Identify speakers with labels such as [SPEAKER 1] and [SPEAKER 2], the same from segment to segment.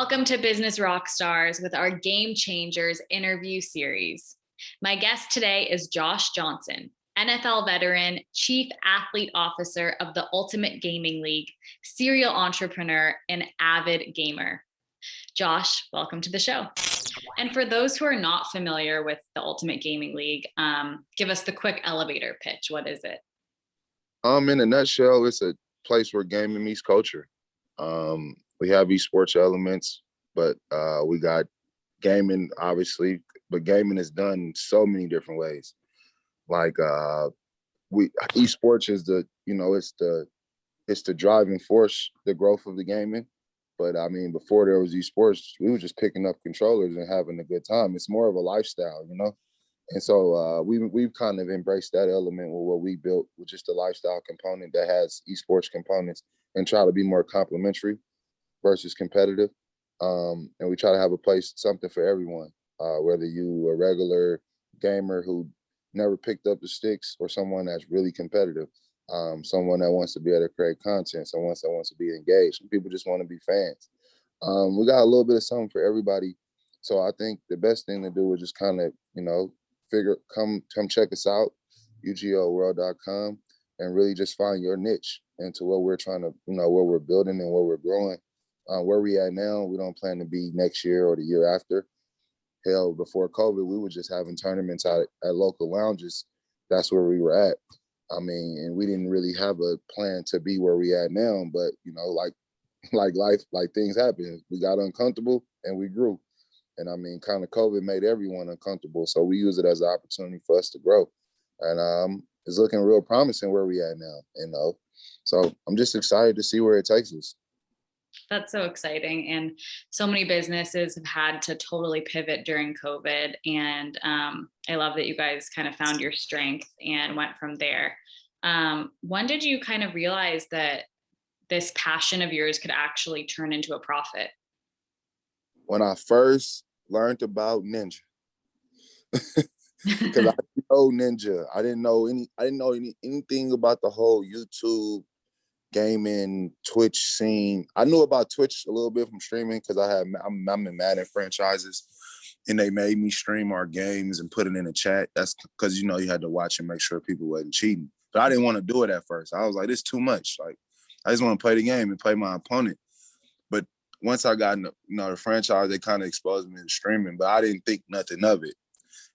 [SPEAKER 1] Welcome to Business Rockstars with our Game Changers interview series. My guest today is Josh Johnson, NFL veteran, Chief Athlete Officer of the Ultimate Gaming League, serial entrepreneur, and avid gamer. Josh, welcome to the show. And for those who are not familiar with the Ultimate Gaming League, give us the quick elevator pitch. What is it?
[SPEAKER 2] In a nutshell, it's a place where gaming meets culture. We have esports elements, but we got gaming, obviously, but gaming is done in so many different ways. Like esports is it's the driving force, the growth of the gaming. But I mean, before there was esports, we were just picking up controllers and having a good time. It's more of a lifestyle, And so we've kind of embraced that element with what we built, with just a lifestyle component that has esports components, and try to be more complementary versus competitive. And we try to have a place, something for everyone, whether you a regular gamer who never picked up the sticks or someone that's really competitive, someone that wants to be able to create content, someone that wants to be engaged. Some people just want to be fans. We got a little bit of something for everybody. So I think the best thing to do is just kind of, come check us out, ugoworld.com, and really just find your niche into what we're trying to, what we're building and what we're growing. Where we at now, we don't plan to be next year or the year after. Hell, before COVID, we were just having tournaments out at local lounges. That's where we were at. I mean, and we didn't really have a plan to be where we at now, but like life, like things happen. We got uncomfortable and we grew. And I mean, kind of COVID made everyone uncomfortable. So we use it as an opportunity for us to grow. And it's looking real promising where we at now, So I'm just excited to see where it takes us.
[SPEAKER 1] That's so exciting. And so many businesses have had to totally pivot during COVID. And I love that you guys kind of found your strength and went from there. When did you kind of realize that this passion of yours could actually turn into a profit?
[SPEAKER 2] When I first learned about Ninja, because I didn't know Ninja. I didn't know anything about the whole YouTube gaming Twitch scene. I knew about Twitch a little bit from streaming because I'm in Madden franchises, and they made me stream our games and put it in the chat. That's because you had to watch and make sure people wasn't cheating. But I didn't want to do it at first. I was like, this is too much. Like, I just want to play the game and play my opponent. But once I got in the franchise, they kind of exposed me to streaming, but I didn't think nothing of it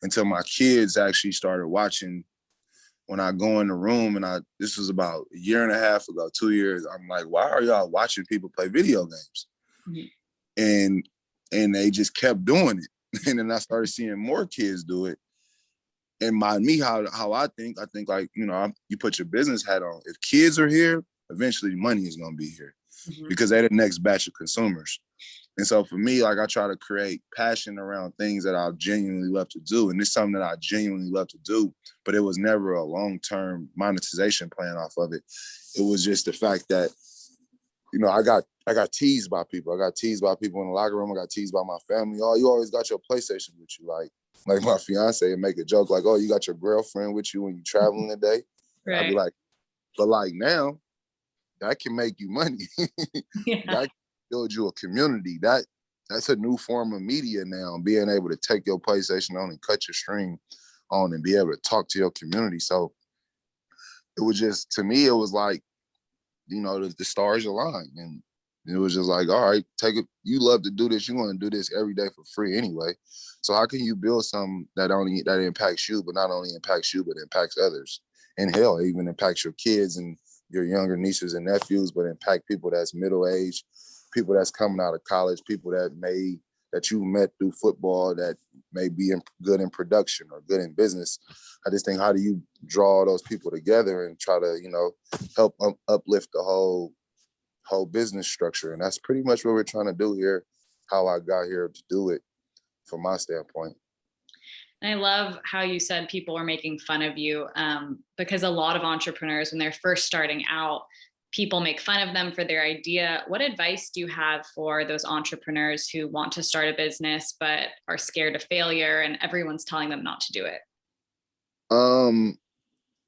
[SPEAKER 2] until my kids actually started watching. When I go in the room, and this was about a year and a half ago, 2 years, I'm like, why are y'all watching people play video games? Mm-hmm. And they just kept doing it. And then I started seeing more kids do it. And how I think like, you put your business hat on. If kids are here, eventually money is going to be here, mm-hmm. because they're the next batch of consumers. And so for me, like, I try to create passion around things that I genuinely love to do. And it's something that I genuinely love to do, but it was never a long-term monetization plan off of it. It was just the fact that, I got teased by people. I got teased by people in the locker room. I got teased by my family. Oh, you always got your PlayStation with you. Like my fiance would make a joke like, oh, you got your girlfriend with you when you're traveling today. Right. I'd be like, but like now, that can make you money. Yeah. That build you a community. That's a new form of media now, being able to take your PlayStation on and cut your stream on and be able to talk to your community. So it was just, to me, it was like, the stars aligned, and it was just like, all right, take it. You love to do this. You want to do this every day for free anyway. So how can you build something that impacts you, but not only impacts you, but impacts others? And hell, it even impacts your kids and your younger nieces and nephews, but impact people that's middle-aged, people that's coming out of college, people that you met through football that may be good in production or good in business. I just think, how do you draw those people together and try to, help uplift the whole business structure? And that's pretty much what we're trying to do here, how I got here to do it from my standpoint.
[SPEAKER 1] And I love how you said people were making fun of you, because a lot of entrepreneurs, when they're first starting out, people make fun of them for their idea. What advice do you have for those entrepreneurs who want to start a business but are scared of failure and everyone's telling them not to do it?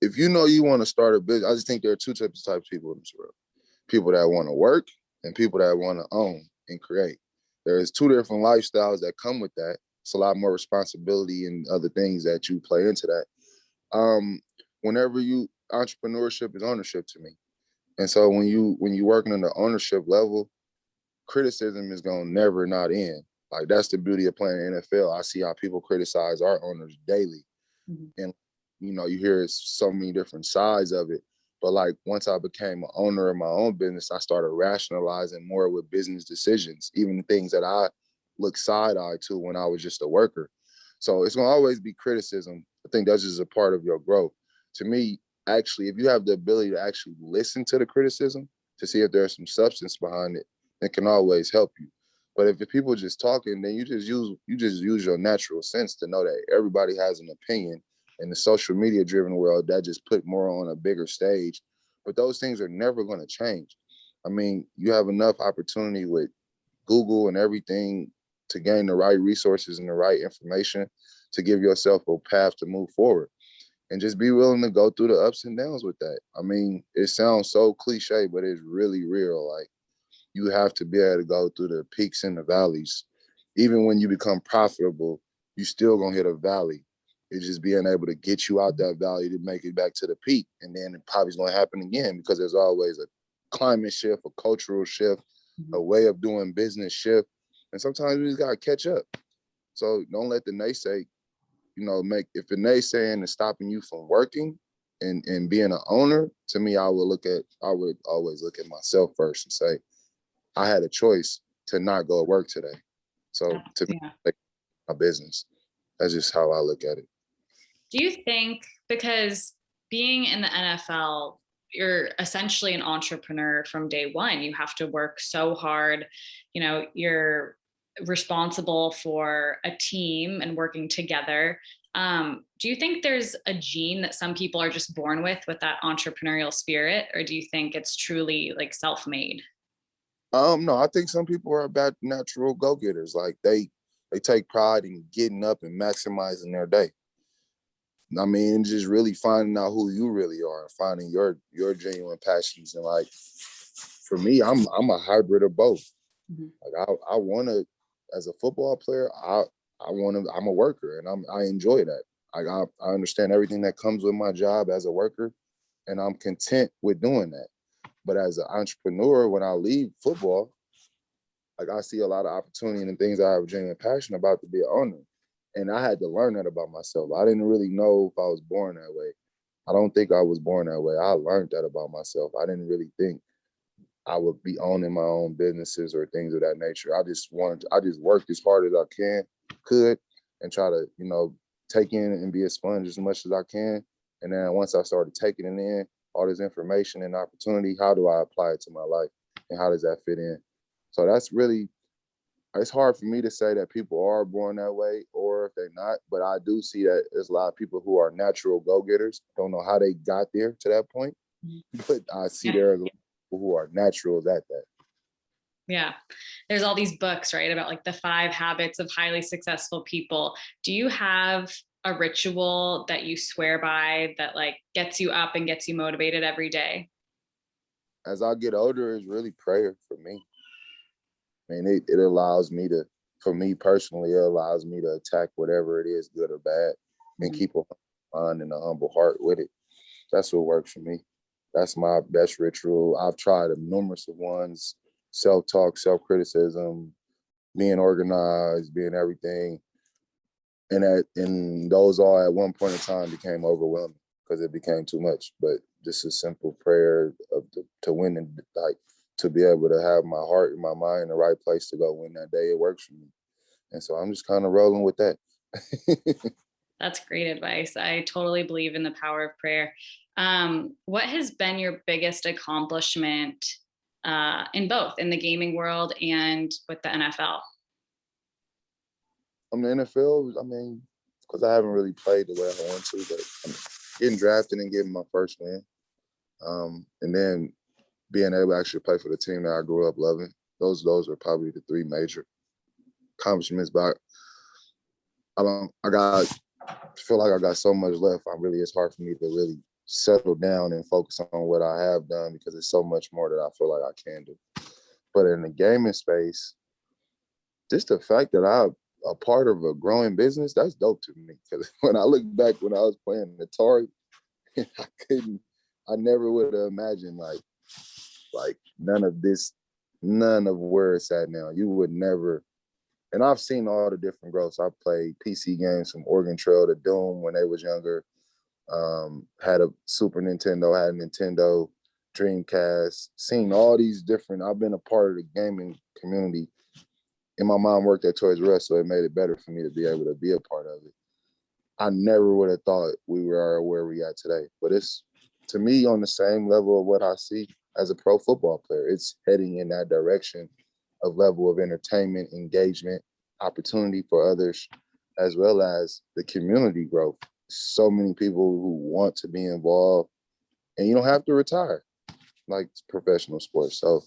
[SPEAKER 2] If you want to start a business, I just think there are two types of people in this world. People that want to work and people that want to own and create. there's two different lifestyles that come with that. It's a lot more responsibility and other things that you play into that. Whenever entrepreneurship is ownership to me. And so when you working on the ownership level, criticism is gonna never not end. Like that's the beauty of playing NFL. I see how people criticize our owners daily. Mm-hmm. And you hear so many different sides of it. But like once I became an owner of my own business, I started rationalizing more with business decisions, even things that I look side-eye to when I was just a worker. So it's gonna always be criticism. I think that's just a part of your growth. To me, actually, if you have the ability to actually listen to the criticism to see if there's some substance behind it, it can always help you. But if the people just talking, then you just use your natural sense to know that everybody has an opinion. In the social media driven world, that just put more on a bigger stage. But those things are never going to change. I mean, you have enough opportunity with Google and everything to gain the right resources and the right information to give yourself a path to move forward. And just be willing to go through the ups and downs with that. I mean, it sounds so cliche, but it's really real. Like, you have to be able to go through the peaks and the valleys. Even when you become profitable, you still gonna hit a valley. It's just being able to get you out that valley to make it back to the peak. And then it probably is gonna happen again because there's always a climate shift, a cultural shift, a way of doing business shift. And sometimes we just gotta catch up. So don't let the naysay, if the naysaying is stopping you from working and being an owner, to me, I would always look at myself first and say, I had a choice to not go to work today. So to me, like my business, that's just how I look at it.
[SPEAKER 1] Do you think, because being in the NFL, you're essentially an entrepreneur from day one, you have to work so hard, you're responsible for a team and working together. Do you think there's a gene that some people are just born with that entrepreneurial spirit? Or do you think it's truly like self-made?
[SPEAKER 2] No, I think some people are about natural go-getters. Like they take pride in getting up and maximizing their day. I mean, just really finding out who you really are and finding your genuine passions. And like, for me, I'm a hybrid of both. Mm-hmm. Like I want to, as a football player, I'm a worker and I enjoy that. Like I understand everything that comes with my job as a worker, and I'm content with doing that. But as an entrepreneur, when I leave football, like I see a lot of opportunity and things I have a genuine passion about to be an owner. And I had to learn that about myself. I didn't really know if I was born that way. I don't think I was born that way. I learned that about myself. I didn't really think I would be owning my own businesses or things of that nature. I just worked as hard as I could and try to, take in and be a sponge as much as I can. And then once I started taking it in, all this information and opportunity, how do I apply it to my life and how does that fit in? So it's hard for me to say that people are born that way or if they're not, but I do see that there's a lot of people who are natural go-getters. Don't know how they got there to that point, but I see there are people who are naturals at that.
[SPEAKER 1] Yeah. There's all these books, right, about like the 5 habits of highly successful people. Do you have a ritual that you swear by that like gets you up and gets you motivated every day?
[SPEAKER 2] As I get older, it's really prayer for me. I mean, it allows me to, for me personally, it allows me to attack whatever it is, good or bad, and keep a mind and a humble heart with it. That's what works for me. That's my best ritual. I've tried numerous of ones, self-talk, self-criticism, being organized, being everything. And those all at one point in time became overwhelming because it became too much. But just a simple prayer to win and like to be able to have my heart and my mind in the right place to go win that day, it works for me. And so I'm just kind of rolling with that.
[SPEAKER 1] That's great advice. I totally believe in the power of prayer. What has been your biggest accomplishment in the gaming world and with the NFL?
[SPEAKER 2] The NFL, because I haven't really played the way I want to, but getting drafted and getting my first win. And then being able to actually play for the team that I grew up loving. Those are probably the 3 major accomplishments. But I feel like I got so much left. It's hard for me to really settle down and focus on what I have done because there's so much more that I feel like I can do. But in the gaming space, just the fact that I'm a part of a growing business, that's dope to me. Because when I look back when I was playing Atari, I never would have imagined like none of where it's at now. You would never. And I've seen all the different growths. I played PC games from Oregon Trail to Doom when they was younger. Had a Super Nintendo, had a Nintendo, Dreamcast, seen all these different, I've been a part of the gaming community. And my mom worked at Toys R Us, so it made it better for me to be able to be a part of it. I never would have thought we were where we are today. But it's, to me, on the same level of what I see as a pro football player. It's heading in that direction of level of entertainment, engagement, opportunity for others, as well as the community growth. So many people who want to be involved, and you don't have to retire like professional sports. So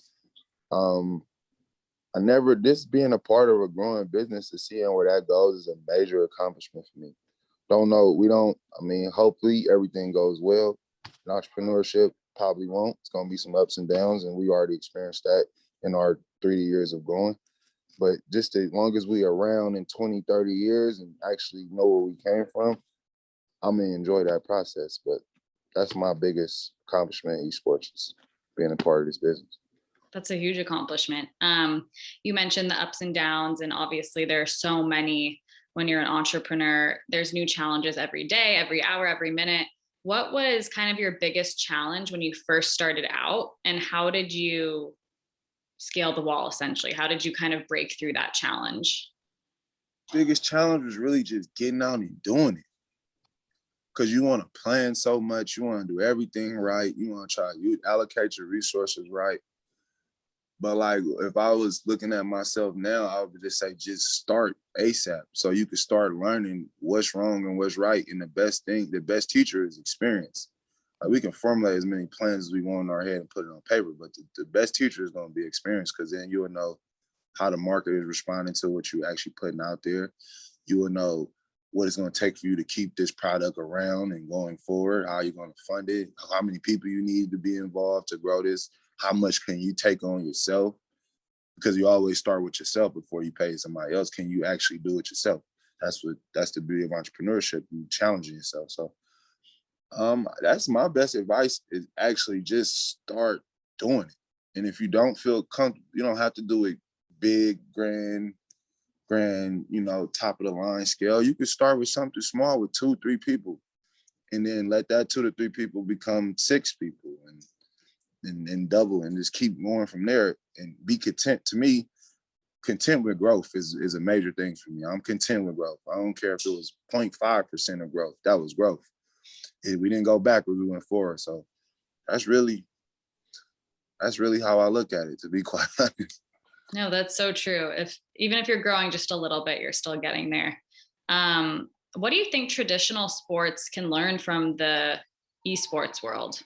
[SPEAKER 2] this being a part of a growing business and seeing where that goes is a major accomplishment for me. Hopefully everything goes well. In entrepreneurship probably won't. It's going to be some ups and downs, and we already experienced that in our 3 years of growing. But just as long as we are around in 20, 30 years and actually know where we came from, I'm going to enjoy that process. But that's my biggest accomplishment in esports, is being a part of this business.
[SPEAKER 1] That's a huge accomplishment. You mentioned the ups and downs, and obviously there are so many when you're an entrepreneur. There's new challenges every day, every hour, every minute. What was kind of your biggest challenge when you first started out, and how did you scale the wall essentially? How did you kind of break through that challenge?
[SPEAKER 2] Biggest challenge was really just getting out and doing it. Because you want to plan so much, you want to do everything right, you want to allocate your resources right. But like, if I was looking at myself now, I would just say, just start ASAP. So you can start learning what's wrong and what's right. And the best teacher is experience. Like, we can formulate as many plans as we want in our head and put it on paper, but the best teacher is going to be experience, because then you will know how the market is responding to what you're actually putting out there. You will know what it's going to take for you to keep this product around and going forward, how you're going to fund it, how many people you need to be involved to grow this, how much can you take on yourself? Because you always start with yourself before you pay somebody else. Can you actually do it yourself? That's the beauty of entrepreneurship, you challenging yourself. So that's my best advice, is actually just start doing it. And if you don't feel comfortable, you don't have to do it big, grand, top of the line scale. You could start with something small with 2-3 people, and then let that 2 to 3 people become 6 people, and double, and just keep going from there, and be content. To me, content with growth is a major thing for me. I'm content with growth. I don't care if it was 0.5% of growth. That was growth. We didn't go backwards, we went forward. So that's really how I look at it, to be quite honest.
[SPEAKER 1] No, that's so true. Even if you're growing just a little bit, you're still getting there. What do you think traditional sports can learn from the esports world?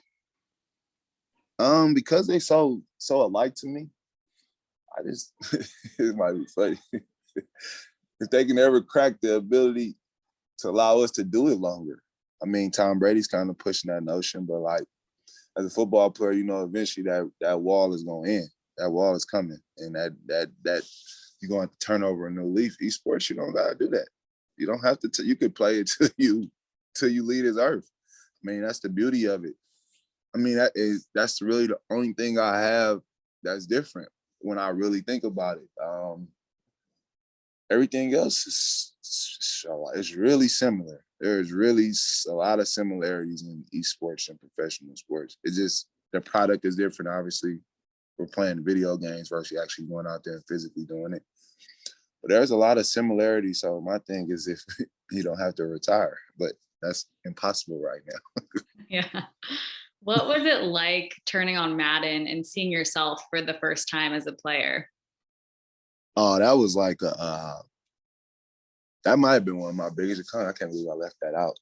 [SPEAKER 2] Because they so alike to me, I just it might be funny. If they can ever crack the ability to allow us to do it longer. I mean, Tom Brady's kind of pushing that notion, but like, as a football player, eventually that wall is going to end. That wall is coming, and that you're going to turn over a new leaf. Esports, you don't got to do that. You don't have to. You could play it till you leave this earth. I mean, that's the beauty of it. I mean, that's really the only thing I have that's different when I really think about it. Everything else is really similar. There's really a lot of similarities in esports and professional sports. It's just the product is different. Obviously, we're playing video games versus actually going out there and physically doing it. But there's a lot of similarities. So my thing is, if you don't have to retire, but that's impossible right now.
[SPEAKER 1] Yeah. What was it like turning on Madden and seeing yourself for the first time as a player?
[SPEAKER 2] Oh, that was like that might have been one of my biggest accounts. I can't believe I left that out.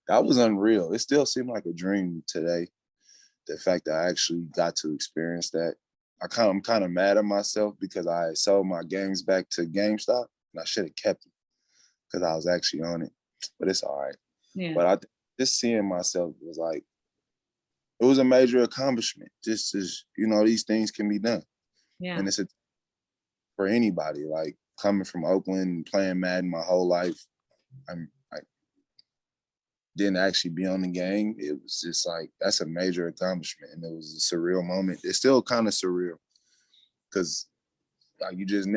[SPEAKER 2] That was unreal. It still seemed like a dream today. The fact that I actually got to experience that. I'm kind of mad at myself because I sold my games back to GameStop, and I should have kept them because I was actually on it. But it's all right.
[SPEAKER 1] Yeah.
[SPEAKER 2] But just seeing myself was like, it was a major accomplishment. Just as, these things can be done.
[SPEAKER 1] Yeah.
[SPEAKER 2] And it's for anybody. Like, coming from Oakland, playing Madden my whole life, I didn't actually be on the game. It was just like, that's a major accomplishment. And it was a surreal moment. It's still kind of surreal because like, it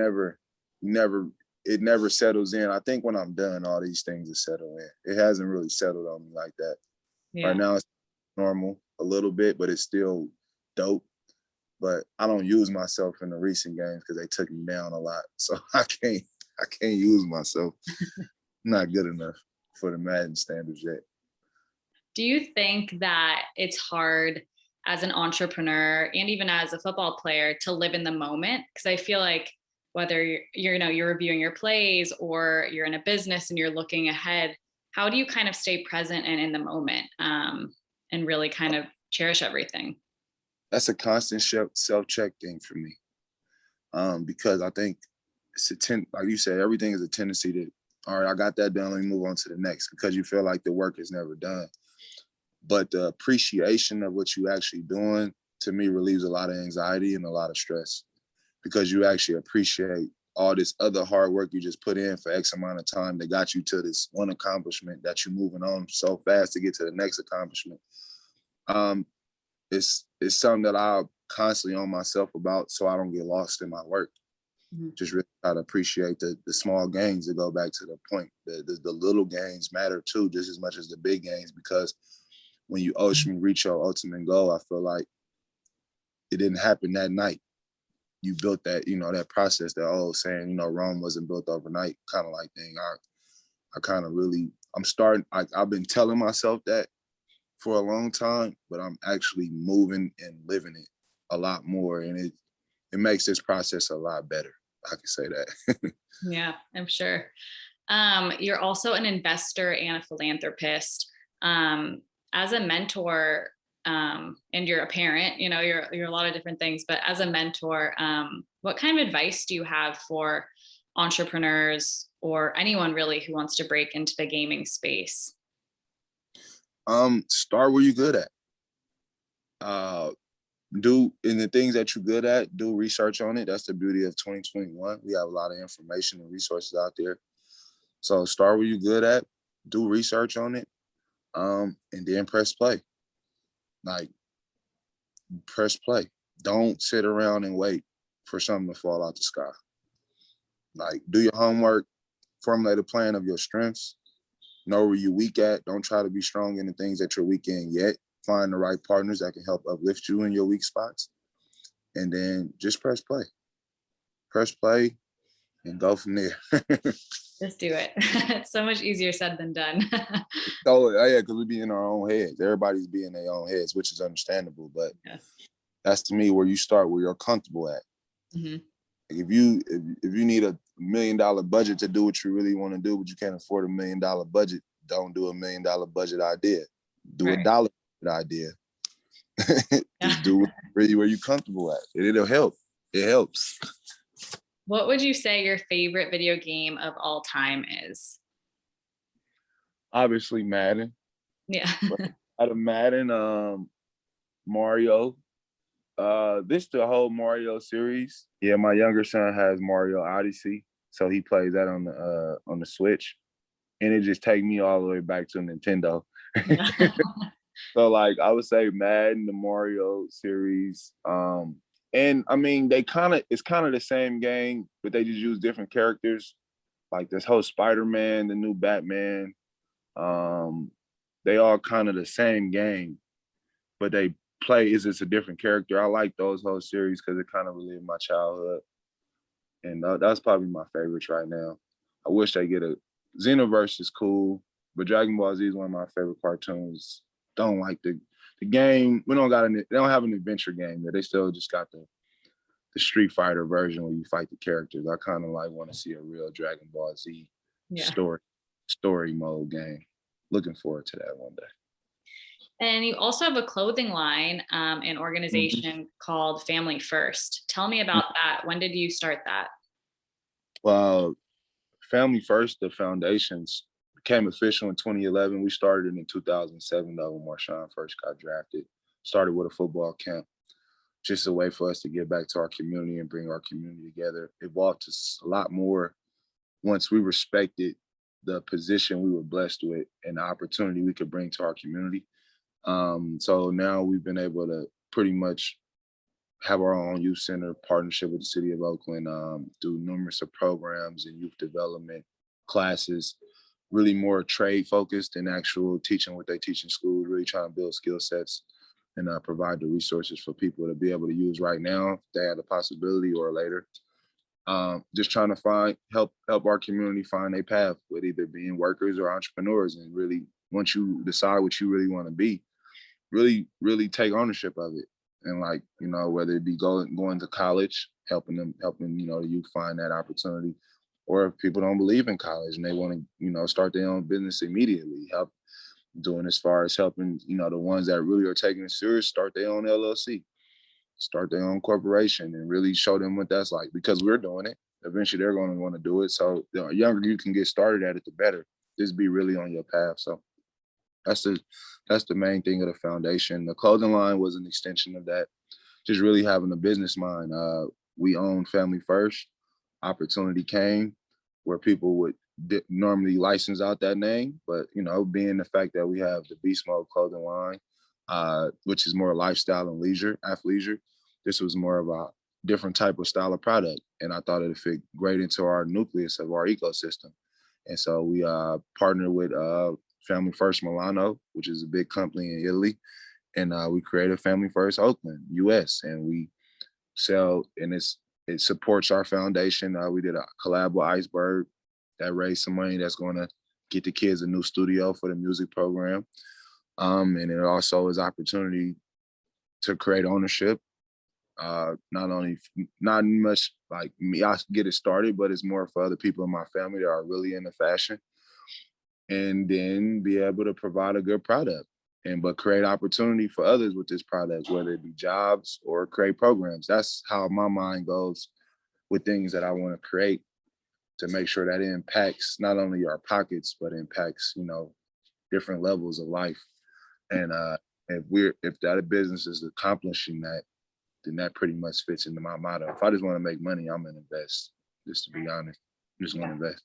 [SPEAKER 2] never settles in. I think when I'm done, all these things will settle in. It hasn't really settled on me like that.
[SPEAKER 1] Yeah.
[SPEAKER 2] Right now it's normal a little bit, but it's still dope. But I don't use myself in the recent games because they took me down a lot. So I can't use myself. I'm not good enough for the Madden standards yet.
[SPEAKER 1] Do you think that it's hard as an entrepreneur and even as a football player to live in the moment? Because I feel like whether you're reviewing your plays or you're in a business and you're looking ahead, how do you kind of stay present and in the moment and really kind of cherish everything?
[SPEAKER 2] That's a constant self-check thing for me, because I think it's like you said, everything is a tendency to, all right, I got that done, let me move on to the next, because you feel like the work is never done. But the appreciation of what you actually doing, to me, relieves a lot of anxiety and a lot of stress, because you actually appreciate all this other hard work you just put in for X amount of time that got you to this one accomplishment that you're moving on so fast to get to the next accomplishment. It's something that I constantly on myself about so I don't get lost in my work. Mm-hmm. Just really try to appreciate the small gains, to go back to the point. The little gains matter too, just as much as the big gains, because when you ultimately reach your ultimate goal, I feel like it didn't happen that night. You built that, that process, that old saying, Rome wasn't built overnight kind of like thing. I kind of really, I've been telling myself that for a long time, but I'm actually moving and living it a lot more. And it makes this process a lot better. I can say that.
[SPEAKER 1] Yeah, I'm sure. You're also an investor and a philanthropist. As a mentor, and you're a parent, you're a lot of different things, but as a mentor, what kind of advice do you have for entrepreneurs or anyone really who wants to break into the gaming space?
[SPEAKER 2] Start where you're good at. In the things that you're good at, do research on it. That's the beauty of 2021. We have a lot of information and resources out there. So start where you're good at, do research on it, and then press play. Like, press play. Don't sit around and wait for something to fall out the sky. Like, do your homework, formulate a plan of your strengths, know where you're weak at. Don't try to be strong in the things that you're weak in yet. Find the right partners that can help uplift you in your weak spots. And then just press play. Press play and go from there.
[SPEAKER 1] Just do it. It's so much easier said than done.
[SPEAKER 2] Oh, yeah, because we be in our own heads. Everybody's be in their own heads, which is understandable. But that's, to me, where you start, where you're comfortable at. Mm-hmm. Like, if you need $1 million budget to do what you really want to do, but you can't afford $1 million budget, don't do $1 million budget idea. Do $1 idea. Just do it really where you're comfortable at. It'll help. It helps.
[SPEAKER 1] What would you say your favorite video game of all time is?
[SPEAKER 2] Obviously Madden.
[SPEAKER 1] Yeah.
[SPEAKER 2] Out of Madden, Mario. This the whole Mario series. Yeah, my younger son has Mario Odyssey, so he plays that on the Switch, and it just take me all the way back to Nintendo. Yeah. So like I would say Madden, the Mario series, and I mean it's kind of the same game, but they just use different characters. Like this whole Spider-Man, the new Batman, they all kind of the same game, but they play is it's a different character. I like those whole series because it kind of relived my childhood, and that's probably my favorites right now. I wish they get a Xenoverse is cool, but Dragon Ball Z is one of my favorite cartoons. Don't like the game. They don't have an adventure game there. They still just got the Street Fighter version where you fight the characters. I kind of like want to see a real Dragon Ball Z story mode game. Looking forward to that one day.
[SPEAKER 1] And you also have a clothing line, an organization called Family First. Tell me about that. When did you start that?
[SPEAKER 2] Well, Family First, the foundations became official in 2011. We started in 2007 though, when Marshawn first got drafted. Started with a football camp. just a way for us to give back to our community and bring our community together. Evolved to a lot more once we respected the position we were blessed with and the opportunity we could bring to our community. So now we've been able to pretty much have our own youth center partnership with the city of Oakland, do numerous of programs and youth development classes, really more trade focused than actual teaching what they teach in school, really trying to build skill sets and provide the resources for people to be able to use right now if they have the possibility or later. Just trying to help our community find a path with either being workers or entrepreneurs. And really, once you decide what you really want to be, really take ownership of it. And like, you know, whether it be going to college, helping the youth find that opportunity, or if people don't believe in college and they want to, you know, start their own business immediately, help doing as far as helping, you know, the ones that really are taking it serious, start their own LLC, start their own corporation, and really show them what that's like, because we're doing it. Eventually they're going to want to do it. So the younger you can get started at it, the better. Just be really on your path. So that's the main thing of the foundation. The clothing line was an extension of that. Just really having a business mind. We own Family First. Opportunity came where people would normally license out that name, but you know, being the fact that we have the Beast Mode clothing line, which is more lifestyle and athleisure, this was more of a different type of style of product, and I thought it'd fit great into our nucleus of our ecosystem. And so we partnered with Family First Milano, which is a big company in Italy, and we created Family First Oakland, US, and we sell, and it supports our foundation. We did a collab with Iceberg that raised some money that's going to get the kids a new studio for the music program. And it also is opportunity to create ownership. Not much like me, I get it started, but it's more for other people in my family that are really into fashion. And then be able to provide a good product but create opportunity for others with this product, whether it be jobs or create programs. That's how my mind goes with things that I want to create, to make sure that it impacts not only our pockets, but impacts, you know, different levels of life. And if that business is accomplishing that, then that pretty much fits into my motto. If I just want to make money, I'm gonna invest. Just to be honest, I'm just gonna invest.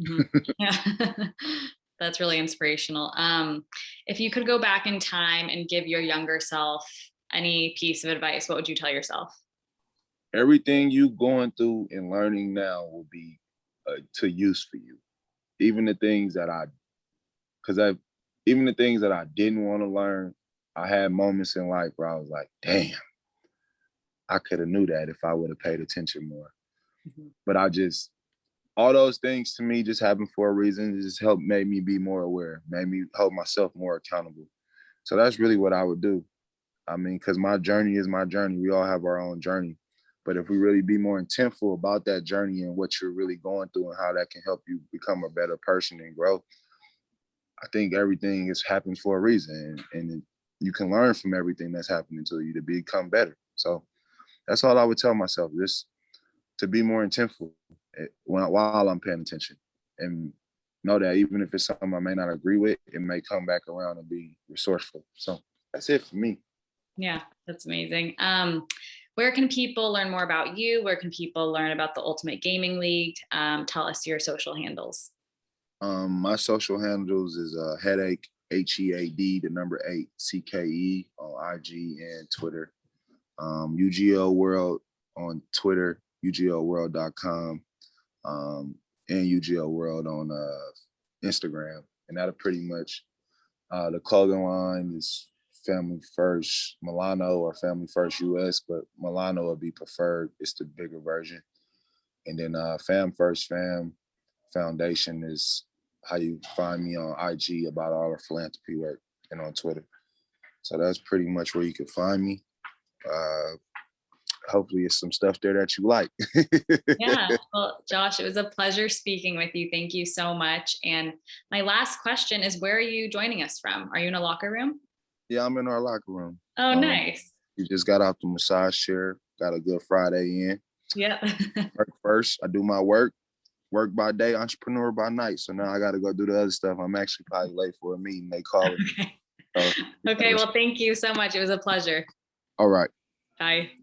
[SPEAKER 1] Mm-hmm. Yeah. That's really inspirational. If you could go back in time and give your younger self any piece of advice, what would you tell yourself?
[SPEAKER 2] Everything you going through and learning now will be to use for you. Even the things that even the things that I didn't want to learn, I had moments in life where I was like, damn, I could have knew that if I would have paid attention more. Mm-hmm. But all those things to me just happened for a reason. It just made me be more aware, made me hold myself more accountable. So that's really what I would do. I mean, because my journey is my journey. We all have our own journey. But if we really be more intentful about that journey and what you're really going through and how that can help you become a better person and grow, I think everything happens for a reason. And you can learn from everything that's happening to you to become better. So that's all I would tell myself, just to be more intentful while I'm paying attention, and know that even if it's something I may not agree with, it may come back around and be resourceful. So that's it for me.
[SPEAKER 1] Yeah, that's amazing. Where can people learn more about you? Where can people learn about the Ultimate Gaming League? Tell us your social handles.
[SPEAKER 2] My social handles is headache, HEAD, the number 8, CKE on IG and Twitter. UGO World on Twitter, UGOworld.com. And UGO World on Instagram. And that'll pretty much, the clothing line is Family First Milano or Family First US, but Milano will be preferred. It's the bigger version. And then Fam First Fam Foundation is how you find me on IG about all our philanthropy work, and on Twitter. So that's pretty much where you can find me. Hopefully it's some stuff there that you like.
[SPEAKER 1] Yeah. Well, Josh, it was a pleasure speaking with you. Thank you so much. And my last question is, where are you joining us from? Are you in a locker room?
[SPEAKER 2] Yeah, I'm in our locker room.
[SPEAKER 1] Oh, nice.
[SPEAKER 2] We just got out the massage chair, got a good Friday in.
[SPEAKER 1] Yeah.
[SPEAKER 2] Work first, I do my work by day, entrepreneur by night. So now I got to go do the other stuff. I'm actually probably late for a meeting. They calling me.
[SPEAKER 1] Okay. Well, thank you so much. It was a pleasure.
[SPEAKER 2] All right.
[SPEAKER 1] Bye.